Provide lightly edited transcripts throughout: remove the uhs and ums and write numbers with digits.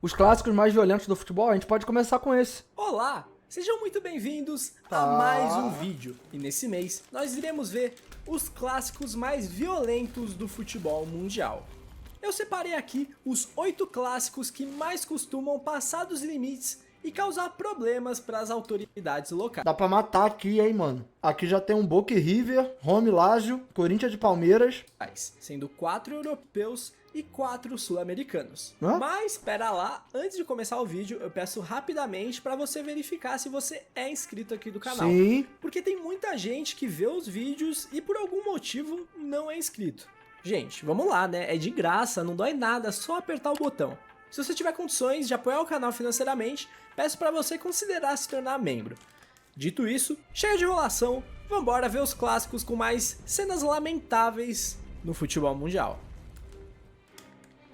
os clássicos mais violentos do futebol, a gente pode começar com esse. Olá, sejam muito bem-vindos a mais um vídeo. E nesse mês, nós iremos ver os clássicos mais violentos do futebol mundial. Eu separei aqui os 8 clássicos que mais costumam passar dos limites e causar problemas para as autoridades locais. Dá pra matar aqui, hein, mano. Aqui já tem um Boca e River, Roma e Lazio, Corinthians de Palmeiras. Sendo 4 europeus e 4 sul-americanos. Hã? Mas, espera lá, antes de começar o vídeo, eu peço rapidamente para você verificar se você é inscrito aqui do canal. Sim. Porque tem muita gente que vê os vídeos e por algum motivo não é inscrito. Gente, vamos lá, né? É de graça, não dói nada, só apertar o botão. Se você tiver condições de apoiar o canal financeiramente, peço para você considerar se tornar membro. Dito isso, chega de enrolação, vambora ver os clássicos com mais cenas lamentáveis no futebol mundial.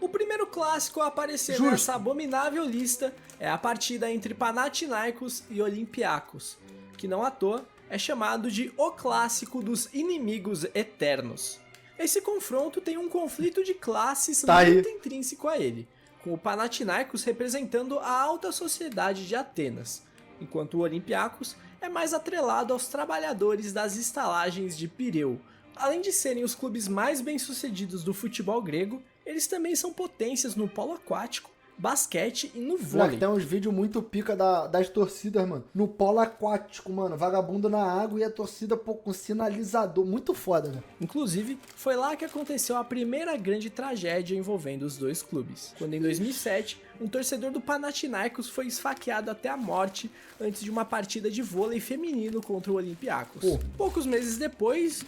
O primeiro clássico a aparecer nessa abominável lista é a partida entre Panathinaikos e Olympiacos, que não à toa é chamado de o clássico dos inimigos eternos. Esse confronto tem um conflito de classes muito intrínseco a ele, com o Panathinaikos representando a alta sociedade de Atenas, enquanto o Olympiacos é mais atrelado aos trabalhadores das estalagens de Pireu. Além de serem os clubes mais bem-sucedidos do futebol grego, eles também são potências no polo aquático, basquete e no vôlei. Tem uns vídeos muito pica das torcidas, mano. No polo aquático, mano. Vagabundo na água e a torcida, pô, com sinalizador. Muito foda, né? Inclusive, foi lá que aconteceu a primeira grande tragédia envolvendo os dois clubes. Quando em 2007, um torcedor do Panathinaikos foi esfaqueado até a morte antes de uma partida de vôlei feminino contra o Olympiacos. Poucos meses depois...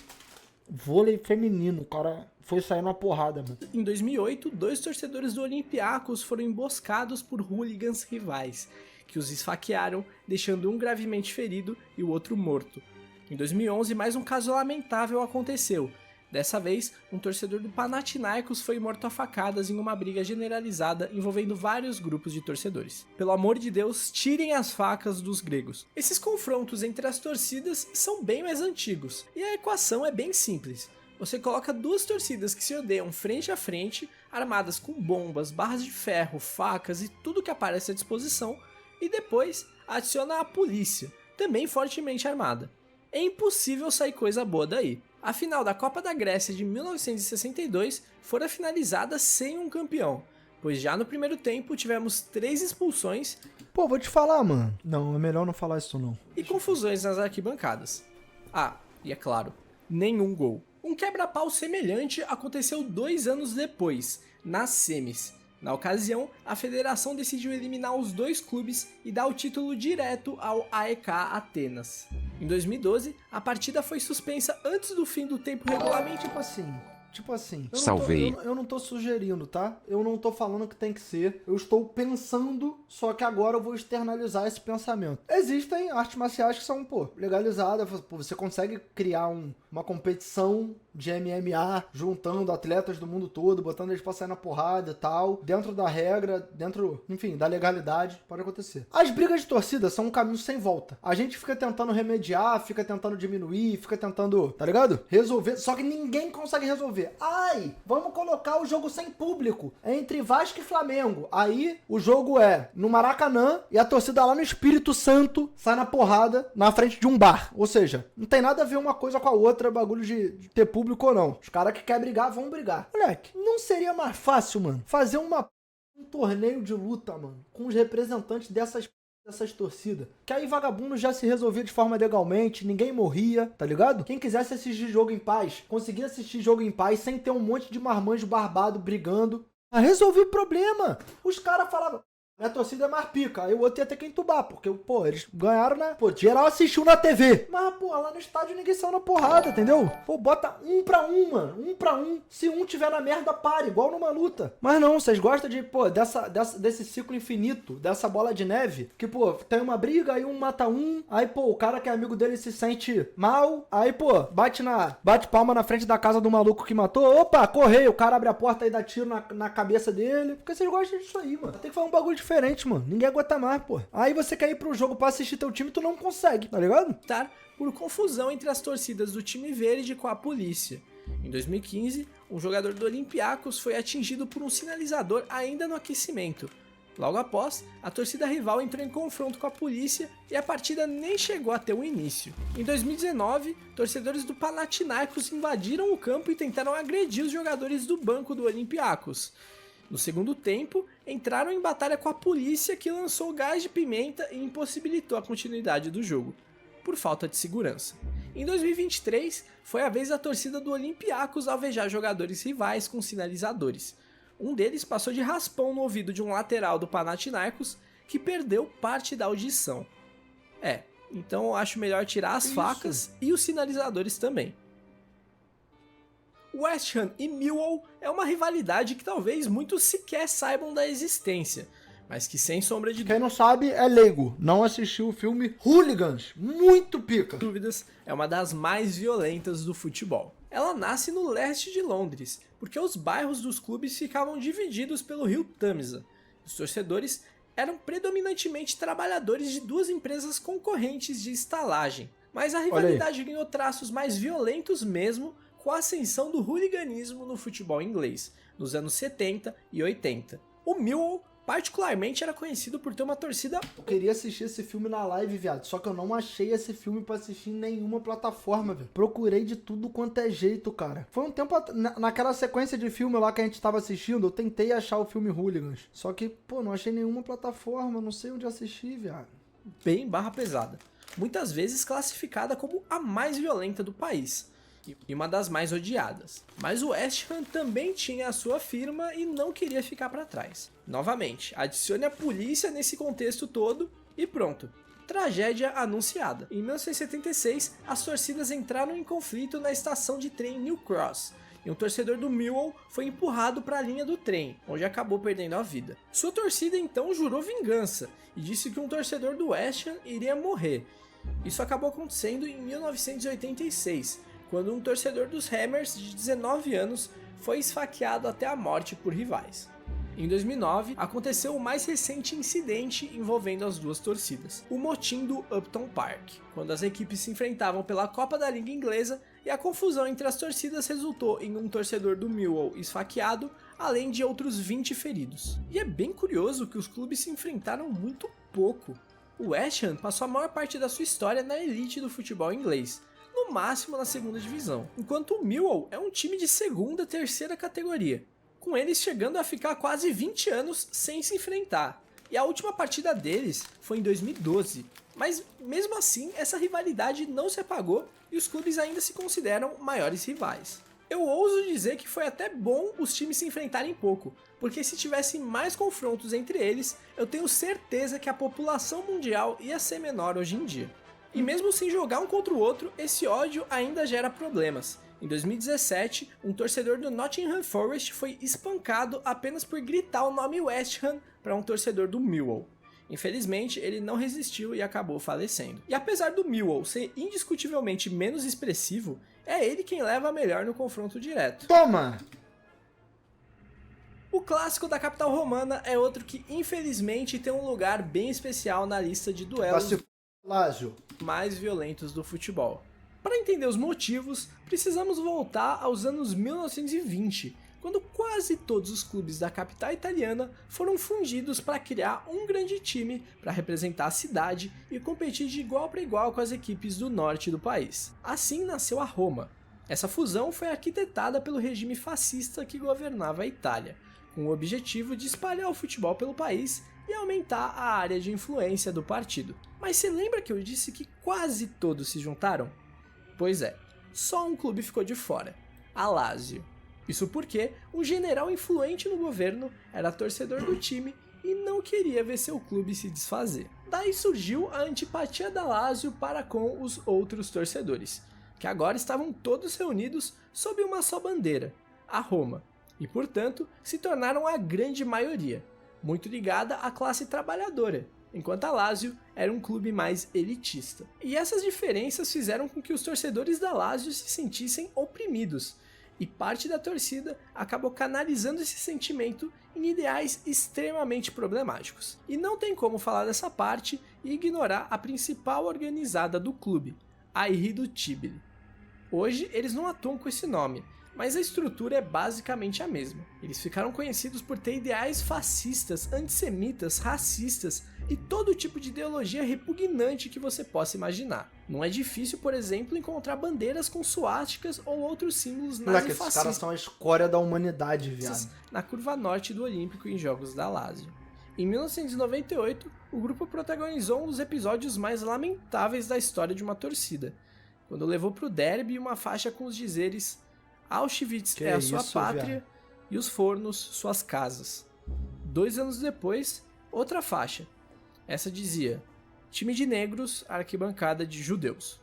Vôlei feminino, o cara foi sair na porrada, mano. Em 2008, 2 torcedores do Olympiacos foram emboscados por hooligans rivais, que os esfaquearam, deixando um gravemente ferido e o outro morto. Em 2011, mais um caso lamentável aconteceu. Dessa vez, um torcedor do Panathinaikos foi morto a facadas em uma briga generalizada envolvendo vários grupos de torcedores. Pelo amor de Deus, tirem as facas dos gregos. Esses confrontos entre as torcidas são bem mais antigos, e a equação é bem simples. Você coloca 2 torcidas que se odeiam frente a frente, armadas com bombas, barras de ferro, facas e tudo que aparece à disposição, e depois adiciona a polícia, também fortemente armada. É impossível sair coisa boa daí. A final da Copa da Grécia de 1962 fora finalizada sem um campeão, pois já no primeiro tempo tivemos 3 expulsões. Pô, vou te falar, mano. Não, é melhor não falar isso não. E confusões nas arquibancadas. Ah, e é claro, nenhum gol. Um quebra-pau semelhante aconteceu 2 anos depois, nas semis. Na ocasião, a federação decidiu eliminar os 2 clubes e dar o título direto ao AEK Atenas. Em 2012, a partida foi suspensa antes do fim do tempo regulamentar. Tipo assim, Salvei. Eu não tô sugerindo, tá? Eu não tô falando que tem que ser. Eu estou pensando, só que agora eu vou externalizar esse pensamento. Existem artes marciais que são, pô, legalizadas. Pô, você consegue criar uma competição de MMA, juntando atletas do mundo todo, botando eles pra sair na porrada e tal. Dentro da regra, enfim, da legalidade, pode acontecer. As brigas de torcida são um caminho sem volta. A gente fica tentando remediar, fica tentando diminuir, fica tentando, tá ligado? Resolver, só que ninguém consegue resolver. Ai, vamos colocar o jogo sem público entre Vasco e Flamengo. Aí o jogo é no Maracanã e a torcida lá no Espírito Santo sai na porrada na frente de um bar. Ou seja, não tem nada a ver uma coisa com a outra, bagulho de ter público ou não. Os caras que querem brigar vão brigar. Moleque, não seria mais fácil, mano, fazer um torneio de luta, mano, com os representantes dessas torcidas, que aí vagabundo já se resolvia de forma legalmente, ninguém morria, tá ligado? Quem quisesse assistir jogo em paz, conseguia assistir jogo em paz sem ter um monte de marmanjo barbado brigando. Resolvi o problema. Os caras falavam, minha torcida é mais pica, aí o outro ia ter que entubar, porque, pô, eles ganharam, né? Pô, geral assistiu na TV. Mas, pô, lá no estádio ninguém saiu na porrada, entendeu? Pô, bota 1 pra 1, mano. 1 pra 1. Se um tiver na merda, pare, igual numa luta. Mas não, vocês gostam de, pô, desse ciclo infinito, dessa bola de neve, que, pô, tem uma briga, aí um mata um, aí, pô, o cara que é amigo dele se sente mal, aí, pô, bate palma na frente da casa do maluco que matou, opa, correio, o cara abre a porta e dá tiro na cabeça dele. Porque vocês gostam disso aí, mano. Tem que fazer um bagulho diferente, mano. Ninguém aguenta mais, pô. Aí você quer ir pro jogo pra assistir teu time, tu não consegue, tá ligado? Por confusão entre as torcidas do time verde com a polícia. Em 2015, um jogador do Olympiacos foi atingido por um sinalizador ainda no aquecimento. Logo após, a torcida rival entrou em confronto com a polícia e a partida nem chegou a ter um início. Em 2019, torcedores do Panathinaikos invadiram o campo e tentaram agredir os jogadores do banco do Olympiacos. No segundo tempo, entraram em batalha com a polícia, que lançou gás de pimenta e impossibilitou a continuidade do jogo, por falta de segurança. Em 2023, foi a vez da torcida do Olympiacos alvejar jogadores rivais com sinalizadores. Um deles passou de raspão no ouvido de um lateral do Panathinaikos, que perdeu parte da audição. Então eu acho melhor tirar as facas e os sinalizadores também. West Ham e Millwall é uma rivalidade que talvez muitos sequer saibam da existência, mas que sem sombra de Quem não sabe é leigo, não assistiu o filme Hooligans, muito pica. dúvidas, é uma das mais violentas do futebol. Ela nasce no leste de Londres, porque os bairros dos clubes ficavam divididos pelo rio Tamisa. Os torcedores eram predominantemente trabalhadores de duas empresas concorrentes de estalagem, mas a rivalidade ganhou traços mais violentos mesmo com a ascensão do hooliganismo no futebol inglês, nos anos 70 e 80. O Millwall particularmente era conhecido por ter uma torcida... Eu queria assistir esse filme na live, viado, só que eu não achei esse filme pra assistir em nenhuma plataforma, velho. Procurei de tudo quanto é jeito, cara. Foi um tempo... Naquela sequência de filme lá que a gente tava assistindo, eu tentei achar o filme Hooligans. Só que, pô, não achei nenhuma plataforma, não sei onde assistir, viado. bem barra pesada, muitas vezes classificada como a mais violenta do país e uma das mais odiadas. Mas o West Ham também tinha a sua firma e não queria ficar para trás. Novamente, adicione a polícia nesse contexto todo e pronto. Tragédia anunciada. Em 1976, as torcidas entraram em conflito na estação de trem New Cross, e um torcedor do Millwall foi empurrado para a linha do trem, onde acabou perdendo a vida. Sua torcida então jurou vingança e disse que um torcedor do West Ham iria morrer. Isso acabou acontecendo em 1986, quando um torcedor dos Hammers de 19 anos foi esfaqueado até a morte por rivais. Em 2009, aconteceu o mais recente incidente envolvendo as duas torcidas, o motim do Upton Park, quando as equipes se enfrentavam pela Copa da Liga Inglesa e a confusão entre as torcidas resultou em um torcedor do Millwall esfaqueado, além de outros 20 feridos. E é bem curioso que os clubes se enfrentaram muito pouco. O West Ham passou a maior parte da sua história na elite do futebol inglês, no máximo na segunda divisão, enquanto o Millwall é um time de segunda, terceira categoria, com eles chegando a ficar quase 20 anos sem se enfrentar. E a última partida deles foi em 2012, mas mesmo assim essa rivalidade não se apagou e os clubes ainda se consideram maiores rivais. Eu ouso dizer que foi até bom os times se enfrentarem pouco, porque se tivessem mais confrontos entre eles, eu tenho certeza que a população mundial ia ser menor hoje em dia. E mesmo sem jogar um contra o outro, esse ódio ainda gera problemas. Em 2017, um torcedor do Nottingham Forest foi espancado apenas por gritar o nome West Ham para um torcedor do Millwall. Infelizmente, ele não resistiu e acabou falecendo. E apesar do Millwall ser indiscutivelmente menos expressivo, é ele quem leva a melhor no confronto direto. Toma! O clássico da capital romana é outro que infelizmente tem um lugar bem especial na lista de duelos mais violentos do futebol. Para entender os motivos, precisamos voltar aos anos 1920, quando quase todos os clubes da capital italiana foram fundidos para criar um grande time para representar a cidade e competir de igual para igual com as equipes do norte do país. Assim nasceu a Roma. Essa fusão foi arquitetada pelo regime fascista que governava a Itália, com o objetivo de espalhar o futebol pelo país e aumentar a área de influência do partido. Mas você lembra que eu disse que quase todos se juntaram? Pois é, só um clube ficou de fora, a Lazio. Isso porque um general influente no governo era torcedor do time e não queria ver seu clube se desfazer. Daí surgiu a antipatia da Lazio para com os outros torcedores, que agora estavam todos reunidos sob uma só bandeira, a Roma, e portanto se tornaram a grande maioria, muito ligada à classe trabalhadora, enquanto a Lazio era um clube mais elitista. E essas diferenças fizeram com que os torcedores da Lazio se sentissem oprimidos, e parte da torcida acabou canalizando esse sentimento em ideais extremamente problemáticos. E não tem como falar dessa parte e ignorar a principal organizada do clube, a Irridutibili. Hoje eles não atuam com esse nome, mas a estrutura é basicamente a mesma. Eles ficaram conhecidos por ter ideais fascistas, antissemitas, racistas e todo tipo de ideologia repugnante que você possa imaginar. Não é difícil, por exemplo, encontrar bandeiras com suásticas ou outros símbolos nazifascistas. Esses caras são a escória da humanidade, viado. Na curva norte do Olímpico em Jogos da Lazio. Em 1998, o grupo protagonizou um dos episódios mais lamentáveis da história de uma torcida, quando levou pro derby uma faixa com os dizeres Auschwitz é a sua pátria e os fornos suas casas. 2 anos depois, outra faixa. Essa dizia, time de negros, arquibancada de judeus.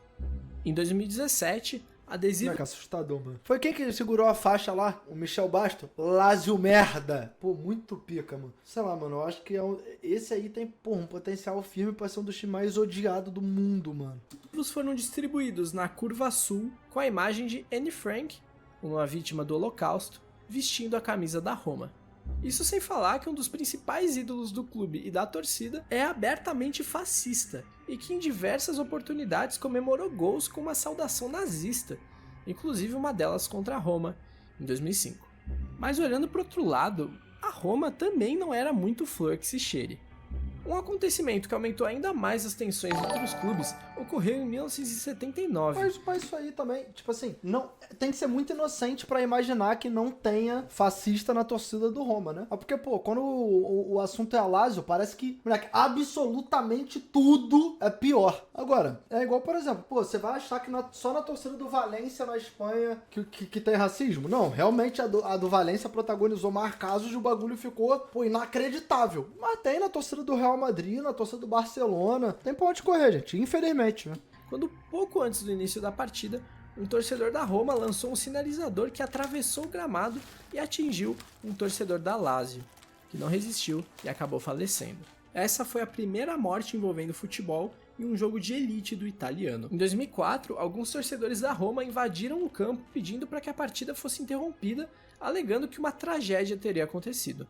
Em 2017, adesivo... Que assustador, mano. Foi quem que segurou a faixa lá? O Michel Basto? Lazio merda. Pô, muito pica, mano. Sei lá, mano, eu acho que esse aí tem, um potencial firme pra ser um dos times mais odiados do mundo, mano. Os foram distribuídos na curva sul com a imagem de Anne Frank, uma vítima do Holocausto, vestindo a camisa da Roma. Isso sem falar que um dos principais ídolos do clube e da torcida é abertamente fascista e que em diversas oportunidades comemorou gols com uma saudação nazista, inclusive uma delas contra a Roma, em 2005. Mas olhando para outro lado, a Roma também não era muito flor que se cheire. Um acontecimento que aumentou ainda mais as tensões entre os clubes ocorreu em 1979. Mas isso aí também, tipo assim, não tem que ser muito inocente pra imaginar que não tenha fascista na torcida do Roma, né? Porque, pô, quando o assunto é a Lazio, parece que, moleque, absolutamente tudo é pior. Agora, é igual, por exemplo, pô, você vai achar que só na torcida do Valência na Espanha que tem racismo? Não, realmente a do Valência protagonizou mais casos e o bagulho ficou, pô, inacreditável. Mas tem na torcida do Real Madrid, na torcida do Barcelona. Tem pra onde correr, gente. Infelizmente, né? Quando pouco antes do início da partida, um torcedor da Roma lançou um sinalizador que atravessou o gramado e atingiu um torcedor da Lazio, que não resistiu e acabou falecendo. Essa foi a primeira morte envolvendo futebol em um jogo de elite do italiano. Em 2004, alguns torcedores da Roma invadiram o campo pedindo para que a partida fosse interrompida, alegando que uma tragédia teria acontecido.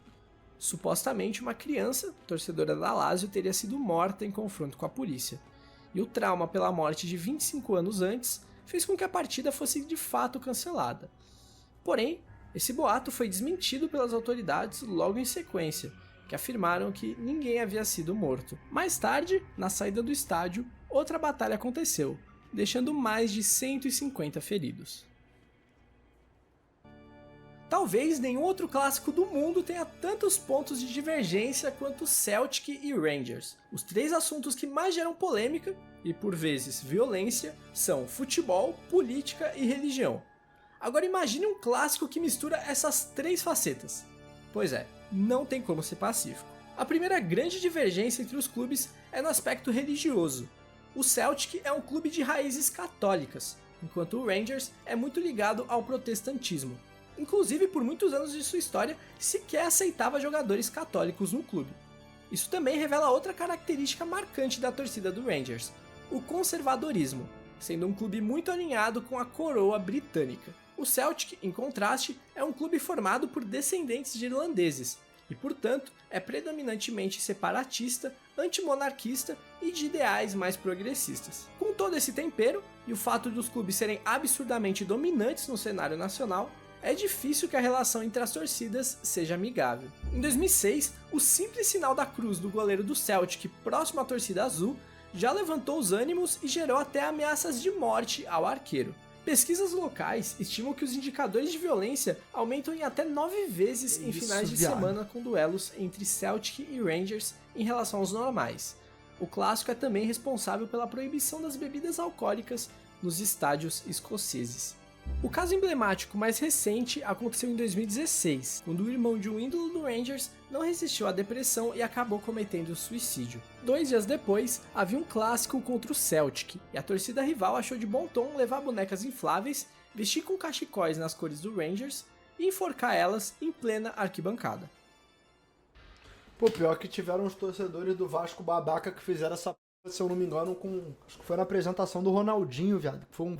Supostamente, uma criança, torcedora da Lazio, teria sido morta em confronto com a polícia. E o trauma pela morte de 25 anos antes fez com que a partida fosse de fato cancelada. Porém, esse boato foi desmentido pelas autoridades logo em sequência, que afirmaram que ninguém havia sido morto. Mais tarde, na saída do estádio, outra batalha aconteceu, deixando mais de 150 feridos. Talvez nenhum outro clássico do mundo tenha tantos pontos de divergência quanto Celtic e Rangers. Os 3 assuntos que mais geram polêmica, e por vezes violência, são futebol, política e religião. Agora imagine um clássico que mistura essas 3 facetas. Pois é, não tem como ser pacífico. A primeira grande divergência entre os clubes é no aspecto religioso. O Celtic é um clube de raízes católicas, enquanto o Rangers é muito ligado ao protestantismo. Inclusive, por muitos anos de sua história, sequer aceitava jogadores católicos no clube. Isso também revela outra característica marcante da torcida do Rangers, o conservadorismo, sendo um clube muito alinhado com a coroa britânica. O Celtic, em contraste, é um clube formado por descendentes de irlandeses, e portanto é predominantemente separatista, antimonarquista e de ideais mais progressistas. Com todo esse tempero, e o fato dos clubes serem absurdamente dominantes no cenário nacional, é difícil que a relação entre as torcidas seja amigável. Em 2006, o simples sinal da cruz do goleiro do Celtic próximo à torcida azul já levantou os ânimos e gerou até ameaças de morte ao arqueiro. Pesquisas locais estimam que os indicadores de violência aumentam em até 9 vezes em finais de semana com duelos entre Celtic e Rangers em relação aos normais. O clássico é também responsável pela proibição das bebidas alcoólicas nos estádios escoceses. O caso emblemático mais recente aconteceu em 2016, quando o irmão de um ídolo do Rangers não resistiu à depressão e acabou cometendo suicídio. 2 dias depois, havia um clássico contra o Celtic, e a torcida rival achou de bom tom levar bonecas infláveis, vestir com cachecóis nas cores do Rangers e enforcar elas em plena arquibancada. Pô, pior que tiveram os torcedores do Vasco babaca que fizeram essa p se eu não me engano, acho que foi na apresentação do Ronaldinho, viado. Foi um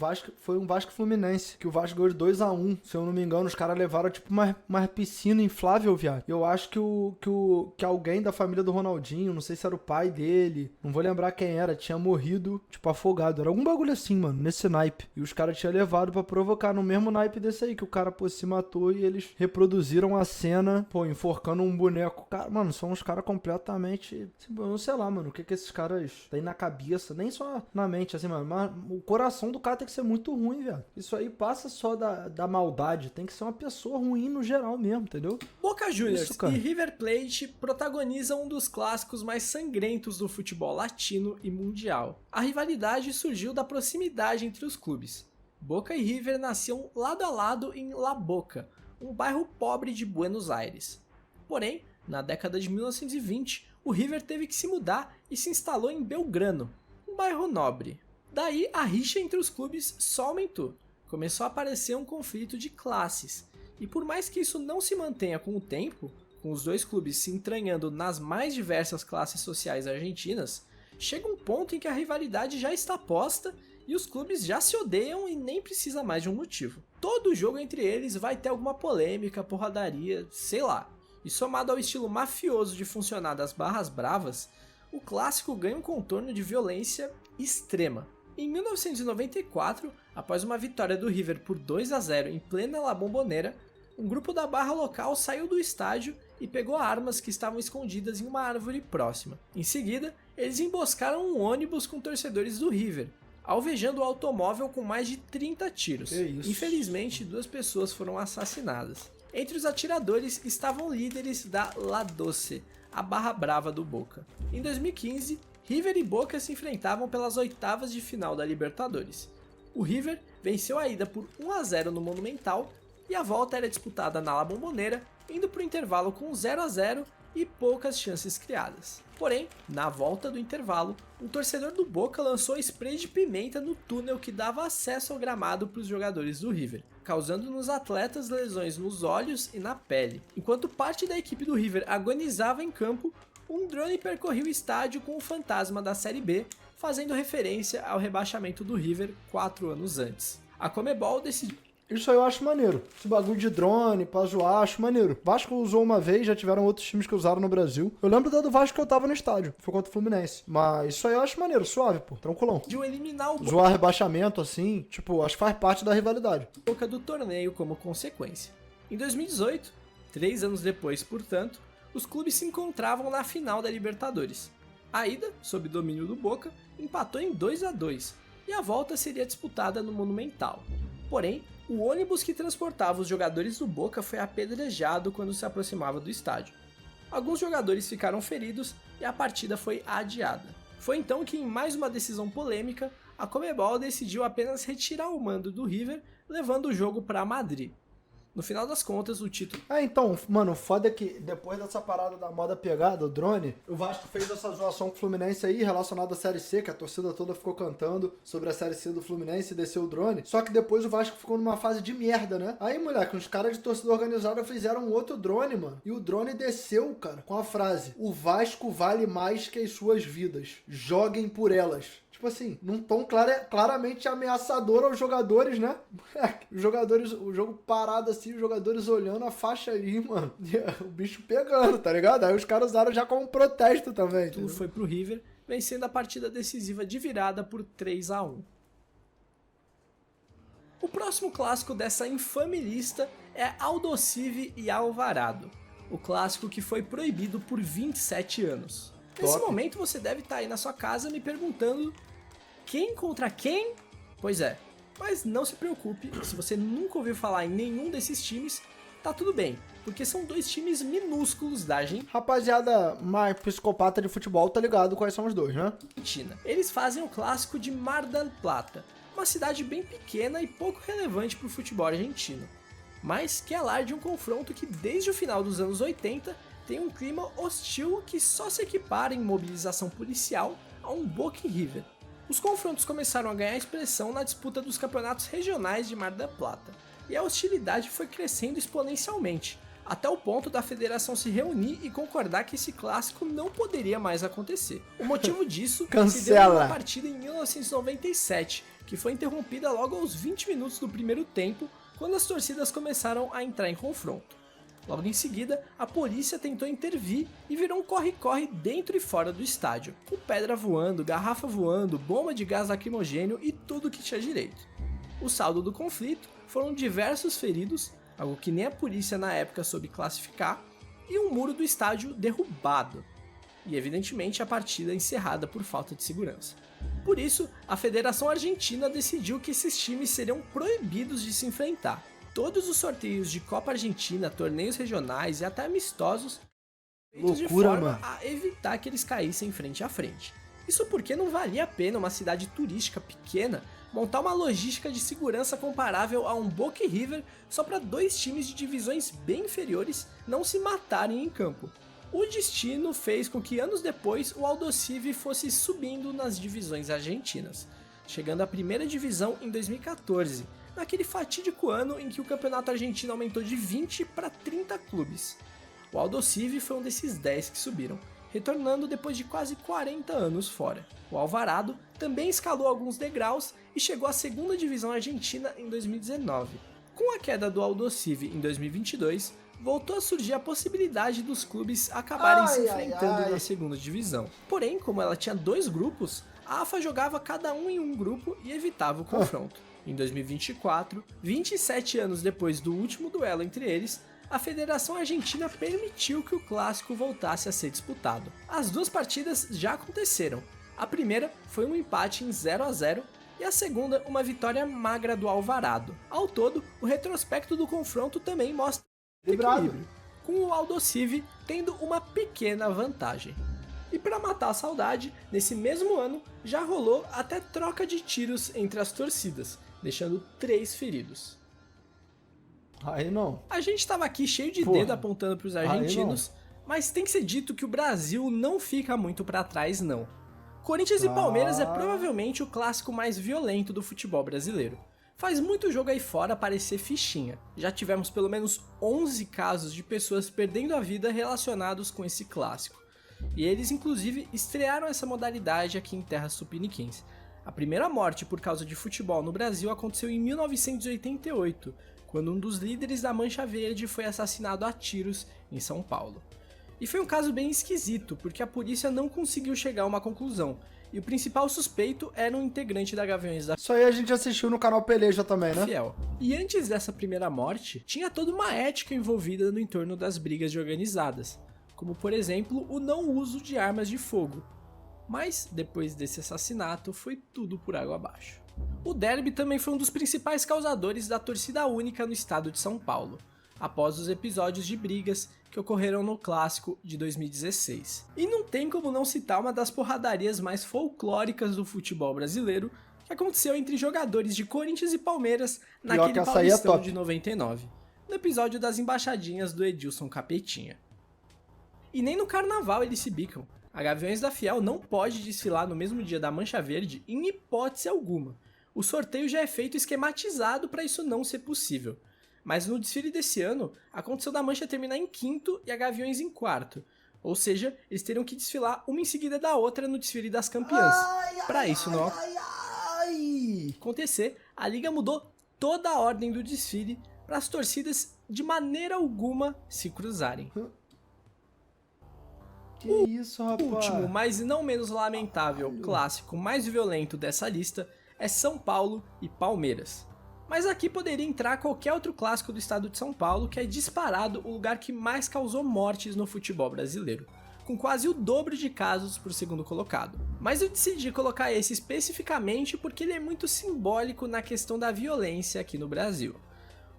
Vasco Fluminense, que o Vasco ganhou de 2-1. Se eu não me engano, os caras levaram tipo uma piscina inflável, viado. Eu acho que alguém da família do Ronaldinho, não sei se era o pai dele, não vou lembrar quem era, tinha morrido, tipo, afogado. Era algum bagulho assim, mano, nesse naipe. E os caras tinham levado pra provocar no mesmo naipe desse aí, que o cara, pô, se matou e eles reproduziram a cena, pô, enforcando um boneco. Cara, mano, são uns caras completamente... Eu não sei lá, mano, o que esses caras têm na cabeça, nem só na mente, assim, mano, mas o coração do cara tem que ser muito ruim, velho. Isso aí passa só da maldade, tem que ser uma pessoa ruim no geral mesmo, entendeu? Boca Juniors e River Plate protagonizam um dos clássicos mais sangrentos do futebol latino e mundial. A rivalidade surgiu da proximidade entre os clubes. Boca e River nasciam lado a lado em La Boca, um bairro pobre de Buenos Aires. Porém, na década de 1920, o River teve que se mudar e se instalou em Belgrano, um bairro nobre. Daí, a rixa entre os clubes só aumentou. Começou a aparecer um conflito de classes. E por mais que isso não se mantenha com o tempo, com os dois clubes se entranhando nas mais diversas classes sociais argentinas, chega um ponto em que a rivalidade já está posta e os clubes já se odeiam e nem precisa mais de um motivo. Todo jogo entre eles vai ter alguma polêmica, porradaria, sei lá. E somado ao estilo mafioso de funcionar das barras bravas, o clássico ganha um contorno de violência extrema. Em 1994, após uma vitória do River por 2-0 em plena La Bombonera, um grupo da barra local saiu do estádio e pegou armas que estavam escondidas em uma árvore próxima. Em seguida, eles emboscaram um ônibus com torcedores do River, alvejando o automóvel com mais de 30 tiros. Infelizmente, 2 pessoas foram assassinadas. Entre os atiradores estavam líderes da La Doce, a barra brava do Boca. Em 2015, River e Boca se enfrentavam pelas oitavas de final da Libertadores. O River venceu a ida por 1-0 no Monumental e a volta era disputada na La Bombonera, indo para o intervalo com 0-0 e poucas chances criadas. Porém, na volta do intervalo, um torcedor do Boca lançou spray de pimenta no túnel que dava acesso ao gramado para os jogadores do River, causando nos atletas lesões nos olhos e na pele. Enquanto parte da equipe do River agonizava em campo, um drone percorria o estádio com o fantasma da Série B, fazendo referência ao rebaixamento do River 4 anos antes. A Conmebol decidiu... Isso aí eu acho maneiro. Esse bagulho de drone, pra zoar, acho maneiro. Vasco usou uma vez, já tiveram outros times que usaram no Brasil. Eu lembro da do Vasco que eu tava no estádio. Foi contra o Fluminense. Mas isso aí eu acho maneiro, suave, pô. Tranquilão. De eliminar o zoar rebaixamento, assim, tipo, acho que faz parte da rivalidade. Boca do torneio como consequência. Em 2018, 3 anos depois, portanto, os clubes se encontravam na final da Libertadores. A ida, sob domínio do Boca, empatou em 2-2 e a volta seria disputada no Monumental. Porém, o ônibus que transportava os jogadores do Boca foi apedrejado quando se aproximava do estádio. Alguns jogadores ficaram feridos e a partida foi adiada. Foi então que, em mais uma decisão polêmica, a Conmebol decidiu apenas retirar o mando do River, levando o jogo para Madrid. No final das contas, o título... então, mano, foda é que depois dessa parada da moda pegada, o drone, o Vasco fez essa zoação com o Fluminense aí, relacionada à Série C, que a torcida toda ficou cantando sobre a Série C do Fluminense e desceu o drone. Só que depois o Vasco ficou numa fase de merda, né? Aí, moleque, os caras de torcida organizada fizeram um outro drone, mano. E o drone desceu, cara, com a frase: "O Vasco vale mais que as suas vidas. Joguem por elas." Tipo assim, num tom claramente ameaçador aos jogadores, né? Os jogadores, o jogo parado assim, os jogadores olhando a faixa ali, mano. O bicho pegando, tá ligado? Aí os caras usaram já como protesto também. Tudo foi pro River, vencendo a partida decisiva de virada por 3-1. O próximo clássico dessa infame lista é Aldosivi e Alvarado. O clássico que foi proibido por 27 anos. Nesse momento você deve estar aí na sua casa me perguntando: quem contra quem? Pois é, mas não se preocupe, se você nunca ouviu falar em nenhum desses times, tá tudo bem, porque são 2 times minúsculos da Argentina. Rapaziada mais psicopata de futebol tá ligado quais são os dois, né? Eles fazem o clássico de Mar del Plata, uma cidade bem pequena e pouco relevante para o futebol argentino, mas que alarde um confronto que desde o final dos anos 80 tem um clima hostil que só se equipara em mobilização policial a um Boca e River. Os confrontos começaram a ganhar expressão na disputa dos campeonatos regionais de Mar del Plata, e a hostilidade foi crescendo exponencialmente, até o ponto da federação se reunir e concordar que esse clássico não poderia mais acontecer. O motivo disso se deu em uma partida em 1997, que foi interrompida logo aos 20 minutos do primeiro tempo, quando as torcidas começaram a entrar em confronto. Logo em seguida, a polícia tentou intervir e virou um corre-corre dentro e fora do estádio, com pedra voando, garrafa voando, bomba de gás lacrimogêneo e tudo que tinha direito. O saldo do conflito foram diversos feridos, algo que nem a polícia na época soube classificar, e um muro do estádio derrubado. E evidentemente a partida encerrada por falta de segurança. Por isso, a Federação Argentina decidiu que esses times seriam proibidos de se enfrentar. Todos os sorteios de Copa Argentina, torneios regionais e até amistosos feitos de forma a evitar que eles caíssem frente a frente. Isso porque não valia a pena uma cidade turística pequena montar uma logística de segurança comparável a um Boca e River só para dois times de divisões bem inferiores não se matarem em campo. O destino fez com que anos depois o Aldosivi fosse subindo nas divisões argentinas, chegando à primeira divisão em 2014, naquele fatídico ano em que o campeonato argentino aumentou de 20 para 30 clubes. O Aldosivi foi um desses 10 que subiram, retornando depois de quase 40 anos fora. O Alvarado também escalou alguns degraus e chegou à segunda divisão argentina em 2019. Com a queda do Aldosivi em 2022, voltou a surgir a possibilidade dos clubes acabarem se enfrentando na segunda divisão. Porém, como ela tinha dois grupos, a AFA jogava cada um em um grupo e evitava o confronto. Em 2024, 27 anos depois do último duelo entre eles, a Federação Argentina permitiu que o clássico voltasse a ser disputado. As duas partidas já aconteceram. A primeira foi um empate em 0-0 e a segunda uma vitória magra do Alvarado. Ao todo, o retrospecto do confronto também mostra equilíbrio, com o Aldosivi tendo uma pequena vantagem. E para matar a saudade, nesse mesmo ano já rolou até troca de tiros entre as torcidas, deixando 3 feridos. Aí não. A gente tava aqui cheio de dedo apontando pros argentinos, mas tem que ser dito que o Brasil não fica muito pra trás não. Corinthians e Palmeiras é provavelmente o clássico mais violento do futebol brasileiro. Faz muito jogo aí fora parecer fichinha. Já tivemos pelo menos 11 casos de pessoas perdendo a vida relacionados com esse clássico. E eles inclusive estrearam essa modalidade aqui em terras tupiniquins. A primeira morte por causa de futebol no Brasil aconteceu em 1988, quando um dos líderes da Mancha Verde foi assassinado a tiros em São Paulo. E foi um caso bem esquisito, porque a polícia não conseguiu chegar a uma conclusão, e o principal suspeito era um integrante da Gaviões da Isso aí a gente assistiu no canal Peleja também, né? Fiel. E antes dessa primeira morte, tinha toda uma ética envolvida no entorno das brigas organizadas, como por exemplo o não uso de armas de fogo. Mas depois desse assassinato foi tudo por água abaixo. O derby também foi um dos principais causadores da torcida única no estado de São Paulo, após os episódios de brigas que ocorreram no clássico de 2016. E não tem como não citar uma das porradarias mais folclóricas do futebol brasileiro, que aconteceu entre jogadores de Corinthians e Palmeiras naquele Paulistão de 99, no episódio das embaixadinhas do Edilson Capetinha. E nem no carnaval eles se bicam. A Gaviões da Fiel não pode desfilar no mesmo dia da Mancha Verde em hipótese alguma. O sorteio já é feito esquematizado para isso não ser possível. Mas no desfile desse ano, aconteceu da Mancha terminar em quinto e a Gaviões em quarto. Ou seja, eles teriam que desfilar uma em seguida da outra no desfile das campeãs. Para isso não acontecer, a liga mudou toda a ordem do desfile para as torcidas de maneira alguma se cruzarem. Que isso, rapaz? O último, mas não menos lamentável, clássico mais violento dessa lista é São Paulo e Palmeiras. Mas aqui poderia entrar qualquer outro clássico do estado de São Paulo, que é disparado o lugar que mais causou mortes no futebol brasileiro, com quase o dobro de casos por segundo colocado. Mas eu decidi colocar esse especificamente porque ele é muito simbólico na questão da violência aqui no Brasil.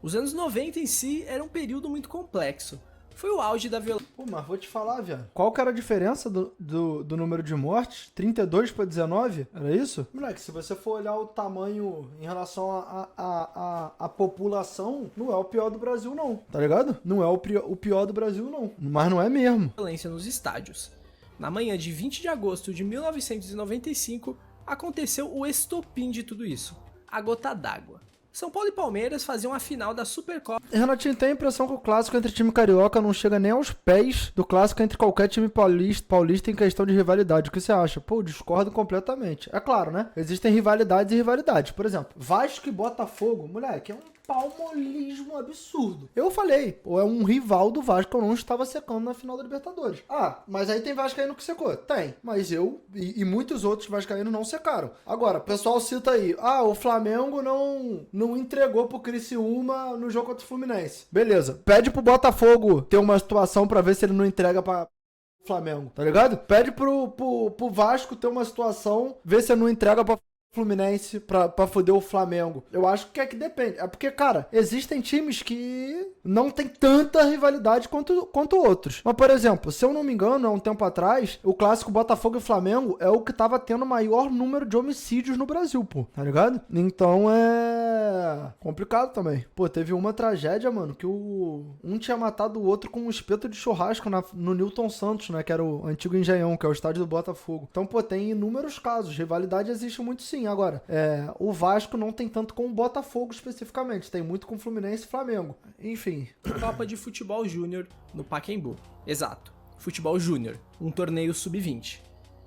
Os anos 90 em si era um período muito complexo. Foi o auge da violência. Pô, mas vou te falar, viado. Qual que era a diferença do número de mortes? 32 para 19? Era isso? Moleque, se você for olhar o tamanho em relação à população, não é o pior do Brasil, não. Tá ligado? Não é o pior do Brasil, não. Mas não é mesmo. Violência nos estádios. Na manhã de 20 de agosto de 1995, aconteceu o estopim de tudo isso. A gota d'água. São Paulo e Palmeiras faziam a final da Supercopa. Renatinho, tem a impressão que o clássico entre time carioca não chega nem aos pés do clássico entre qualquer time paulista em questão de rivalidade. O que você acha? Pô, eu discordo completamente. É claro, né? Existem rivalidades e rivalidades. Por exemplo, Vasco e Botafogo, moleque, é um palmolismo absurdo. Eu falei, pô, é um rival do Vasco que eu não estava secando na final da Libertadores. Ah, mas aí tem vascaíno que secou? Tem. Mas eu e muitos outros vascaínos não secaram. Agora, o pessoal cita aí, o Flamengo não entregou pro Criciúma no jogo contra o Fluminense. Beleza. Pede pro Botafogo ter uma situação pra ver se ele não entrega pra Flamengo, tá ligado? Pede pro Vasco ter uma situação, ver se ele não entrega pra Fluminense pra foder o Flamengo. Eu acho que é que depende. É porque, cara, existem times que não tem tanta rivalidade quanto outros. Mas, por exemplo, se eu não me engano, há um tempo atrás, o clássico Botafogo e Flamengo é o que tava tendo o maior número de homicídios no Brasil, pô. Tá ligado? Então é complicado também. Pô, teve uma tragédia, mano, que um tinha matado o outro com um espeto de churrasco no Newton Santos, né? Que era o antigo Engenhão, que é o estádio do Botafogo. Então, pô, tem inúmeros casos. Rivalidade existe muito sim. Agora, o Vasco não tem tanto com o Botafogo especificamente, tem muito com o Fluminense e Flamengo. Enfim. Copa de Futebol Júnior no Pacaembu. Exato, Futebol Júnior, um torneio sub-20.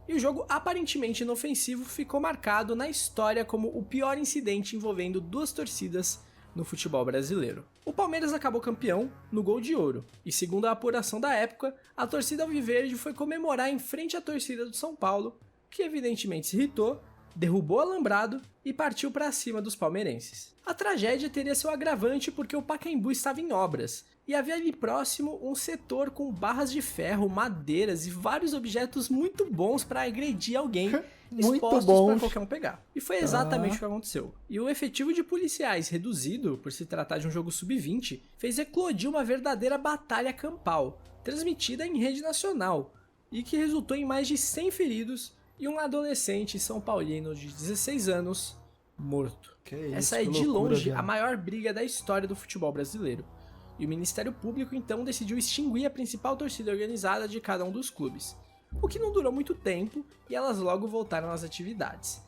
E o jogo aparentemente inofensivo ficou marcado na história como o pior incidente envolvendo duas torcidas no futebol brasileiro. O Palmeiras acabou campeão no gol de ouro, e segundo a apuração da época, a torcida alviverde foi comemorar em frente à torcida do São Paulo, que evidentemente se irritou, derrubou o alambrado e partiu para cima dos palmeirenses. A tragédia teria seu agravante porque o Pacaembu estava em obras, e havia ali próximo um setor com barras de ferro, madeiras e vários objetos muito bons para agredir alguém, expostos para qualquer um pegar. E foi exatamente o que aconteceu. E o efetivo de policiais reduzido, por se tratar de um jogo sub-20, fez eclodir uma verdadeira batalha campal, transmitida em rede nacional, e que resultou em mais de 100 feridos e um adolescente são paulino de 16 anos morto. Essa é de longe a maior briga da história do futebol brasileiro. E o Ministério Público então decidiu extinguir a principal torcida organizada de cada um dos clubes, o que não durou muito tempo e elas logo voltaram às atividades.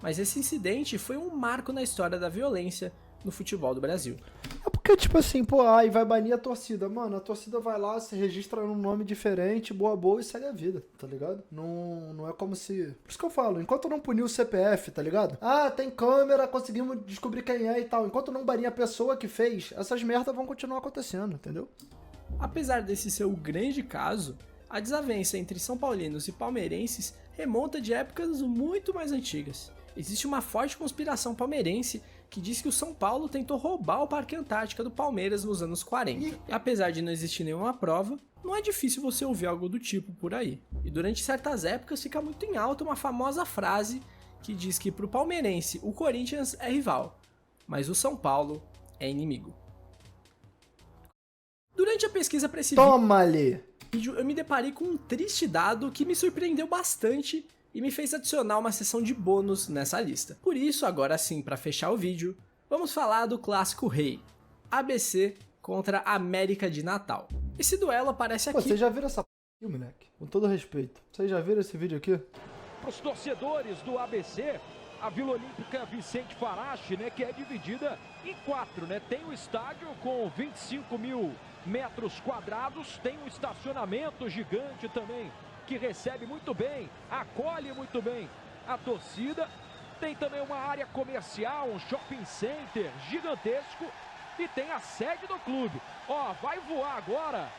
Mas esse incidente foi um marco na história da violência no futebol do Brasil. É porque, tipo assim, pô, aí vai banir a torcida. Mano, a torcida vai lá, se registra num nome diferente, boa, e segue a vida, tá ligado? Não é como se... Por isso que eu falo, enquanto não punir o CPF, tá ligado? Tem câmera, conseguimos descobrir quem é e tal. Enquanto não banir a pessoa que fez, essas merdas vão continuar acontecendo, entendeu? Apesar desse ser o grande caso, a desavença entre são paulinos e palmeirenses remonta de épocas muito mais antigas. Existe uma forte conspiração palmeirense que diz que o São Paulo tentou roubar o Parque Antártica do Palmeiras nos anos 40. E apesar de não existir nenhuma prova, não é difícil você ouvir algo do tipo por aí. E durante certas épocas fica muito em alta uma famosa frase que diz que pro palmeirense o Corinthians é rival, mas o São Paulo é inimigo. Durante a pesquisa para esse vídeo, eu me deparei com um triste dado que me surpreendeu bastante e me fez adicionar uma seção de bônus nessa lista. Por isso, agora sim, para fechar o vídeo, vamos falar do clássico rei, ABC contra América de Natal. Esse duelo aparece aqui... Vocês já viram essa p***, moleque? Com todo respeito. Vocês já viram esse vídeo aqui? Para os torcedores do ABC, a Vila Olímpica Vicente Farache, né, que é dividida em 4, né? Tem o estádio com 25 mil metros quadrados, tem um estacionamento gigante também, que recebe muito bem, acolhe muito bem a torcida. Tem também uma área comercial, um shopping center gigantesco e tem a sede do clube. Vai voar agora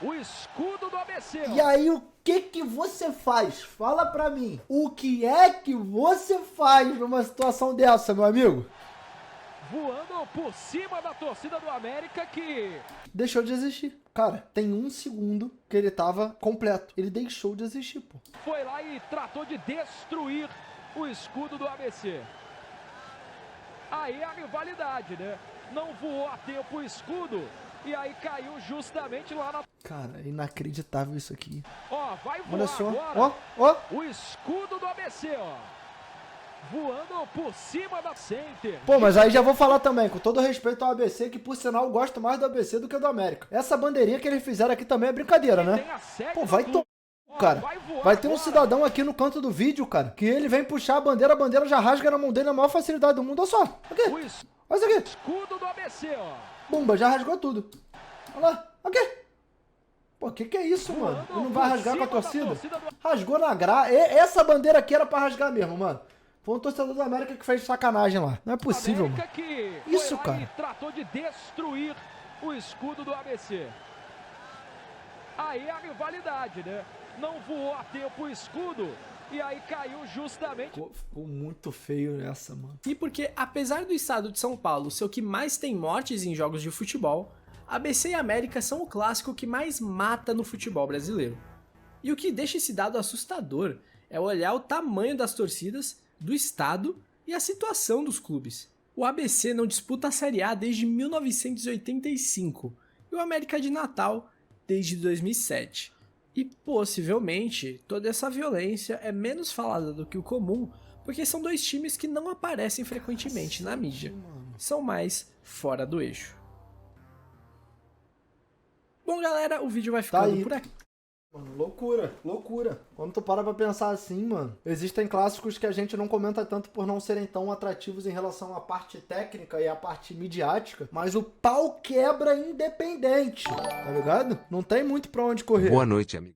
o escudo do ABC. E aí, o que você faz? Fala pra mim. O que é que você faz numa situação dessa, meu amigo? Voando por cima da torcida do América que... deixou de existir. Cara, tem 1 segundo que ele tava completo. Ele deixou de existir, pô. Foi lá e tratou de destruir o escudo do ABC. Aí a rivalidade, né? Não voou a tempo o escudo e aí caiu justamente lá na... Cara, é inacreditável isso aqui. Vai voar. Olha só. Agora o escudo do ABC, voando por cima da center. Pô, mas aí já vou falar também, com todo respeito ao ABC, que por sinal eu gosto mais do ABC do que do América. Essa bandeirinha que eles fizeram aqui também é brincadeira, né? Pô, vai tomar, cara. Vai ter um cidadão aqui no canto do vídeo, cara, que ele vem puxar a bandeira já rasga na mão dele na maior facilidade do mundo. Olha só. Olha isso aqui. Escudo do ABC, ó. Bumba, já rasgou tudo. Olha lá. Aqui. Pô, que é isso, mano? Ele não vai rasgar com a torcida? Rasgou na grade. Essa bandeira aqui era pra rasgar mesmo, mano. Foi um torcedor da América que fez sacanagem lá. Não é possível, mano. Isso, cara. Tratou de destruir o escudo do ABC. Aí a rivalidade, né? Não voou a tempo o escudo e aí caiu justamente. Ficou muito feio nessa, mano. E porque, apesar do estado de São Paulo ser o que mais tem mortes em jogos de futebol, ABC e América são o clássico que mais mata no futebol brasileiro. E o que deixa esse dado assustador é olhar o tamanho das torcidas, do estado e a situação dos clubes. O ABC não disputa a Série A desde 1985 e o América de Natal desde 2007. E possivelmente toda essa violência é menos falada do que o comum, porque são dois times que não aparecem frequentemente na mídia. São mais fora do eixo. Bom, galera, o vídeo vai ficando por aqui. Mano, loucura, loucura. Quando tu para pra pensar assim, mano, existem clássicos que a gente não comenta tanto por não serem tão atrativos em relação à parte técnica e à parte midiática, mas o pau quebra independente, tá ligado? Não tem muito pra onde correr. Boa noite, amigo.